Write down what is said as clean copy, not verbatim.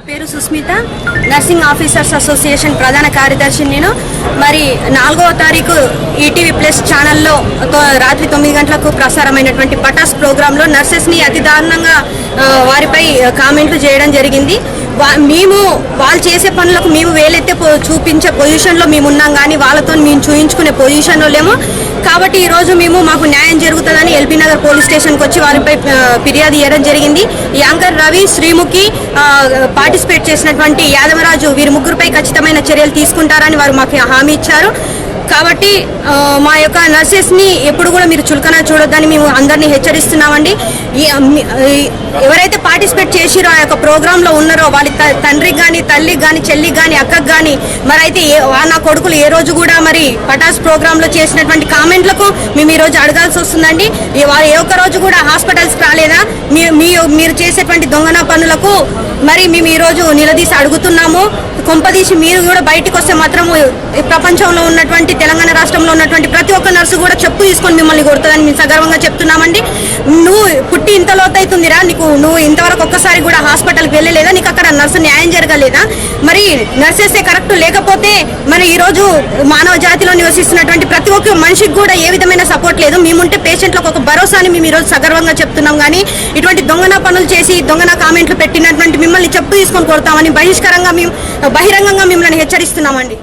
పేరు Susmitha, nursing officers association ప్రధాన కార్యదర్శి. నేను మరి 4వ తారీఖు ఈటీవీ ప్లస్ ఛానల్లో రాత్రి 9 గంటలకు ప్రసారమైనటువంటి పటాస్ ప్రోగ్రాంలో నర్సెస్ని అతి దారుణంగా వారిపై కామెంట్లు చేయడం జరిగింది. మేము వాళ్ళు చేసే పనులకు మేము వేలెత్తే చూపించే పొజిషన్లో మేము ఉన్నాం, కానీ వాళ్ళతో మేము చూయించుకునే పొజిషన్లో లేము. కాబట్టి ఈరోజు మాకు న్యాయం జరుగుతుందని ఎల్బీ నగర్ పోలీస్ స్టేషన్కి వచ్చి వారిపై ఫిర్యాదు చేయడం జరిగింది. యాంకర్ రవి, శ్రీముఖి, పార్టిసిపేట్ చేసినటువంటి యాదవరాజు వీరి ముగ్గురుపై ఖచ్చితమైన చర్యలు తీసుకుంటారని వారు మాకు హామీ ఇచ్చారు. కాబట్టి మా యొక్క నర్సెస్ని ఎప్పుడు కూడా మీరు చులకన చూడొద్దని మేము అందరినీ హెచ్చరిస్తున్నామండి. ఎవరైతే పార్టిసిపేట్ చేసిరో ఆ యొక్క ప్రోగ్రాంలో ఉన్నారో వాళ్ళ తండ్రికి కానీ, తల్లికి కానీ, చెల్లికి కానీ, అక్కకి కానీ మరి అయితే నా కొడుకులు ఏ రోజు కూడా మరి పటాస్ ప్రోగ్రాంలో చేసినటువంటి కామెంట్లకు మేము ఈరోజు అడగాల్సి వస్తుందండి. వాళ్ళు ఏ ఒక్క రోజు కూడా హాస్పిటల్స్కి రాలేదా? మీరు చేసేటువంటి దొంగన పనులకు మరి మేము ఈరోజు నిలదీసి అడుగుతున్నాము. కొంపదీసి మీరు కూడా బయటకు వస్తే మాత్రము ప్రపంచంలో ఉన్నటువంటి తెలంగాణ రాష్ట్రంలో ఉన్నటువంటి ప్రతి ఒక్క నర్సు కూడా చెప్పు తీసుకొని మిమ్మల్ని కొడుతుందని మేము సగర్వంగా చెప్తున్నామండి. నువ్వు పుట్టి ఇంత లోతైతుందిరా, నువ్వు ఇంతవరకు ఒక్కసారి కూడా హాస్పిటల్కి వెళ్ళలేదా? నీకు అక్కడ నర్సు న్యాయం జరగలేదా? మరి నర్సెసే కరెక్ట్ లేకపోతే మరి ఈరోజు మానవ జాతిలో నివసిస్తున్నటువంటి ప్రతి ఒక్క మనిషికి కూడా ఏ విధమైన సపోర్ట్ లేదు. మేముంటే పేషెంట్లకు ఒక భరోసాని మేము ఈరోజు సగర్వంగా చెప్తున్నాం. కానీ ఇటువంటి దొంగన పనులు చేసి దొంగన కామెంట్లు పెట్టినటువంటి మిమ్మల్ని చెప్పు తీసుకొని కొడతామని బహిరంగంగా మిమ్మల్ని హెచ్చరిస్తున్నామండి.